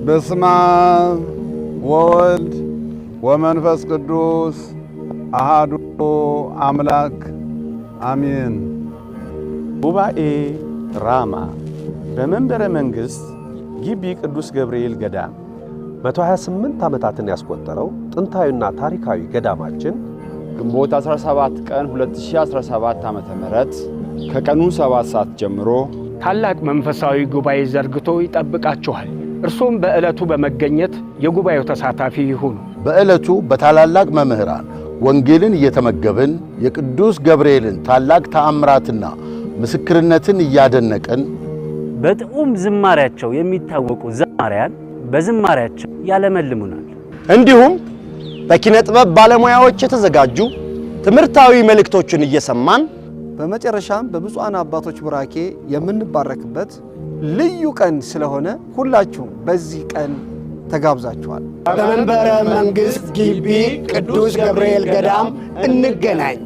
በስመ አብ ወወልድ ወመንፈስ ቅዱስ አሐዱ አምላክ አሜን። ጉባኤ ራማ በመንበረ መንግሥት ግቢ ቅዱስ ገብርኤል ገዳም 128 ዓመታትን ያስቆጠረው ጥንታዊና ታሪካዊ ገዳማችን ግንቦት 17 ቀን 2017 ዓ.ም ከቀኑ 7 ሰዓት ጀምሮ ታላቅ መንፈሳዊ ጉባኤ ዘርግቶ ይጠብቃችኋል። እርሶም በዕለቱ በመገኘት የጉባኤው ተሳታፊ ይሁኑ። በዕለቱ በታላላቅ መምህራን ወንጌልን እየተመገብን የቅዱስ ገብርኤልን ታላቅ ተአምራትና ምስክርነትን እያደነቅን በጥዑም ዝማሬያቸው የሚታወቁ ዘማሪያን በዝማሬያቸው ያለመልሙናል። እንዲሁም በኪነ ጥበብ ባለሙያዎች የተዘጋጁ ትምህርታዊ መልእክቶችን እየሰማን በመጨረሻም በብፁዓን አባቶች ቡራኬ የምንባረክበት ልዩ ቀን ስለሆነ ሁላችሁም በዚህ ቀን ተጋብዛችኋል። በመንበረ መንግሥት ግቢ ቅዱስ ገብርኤል ገዳም እንገናኝ።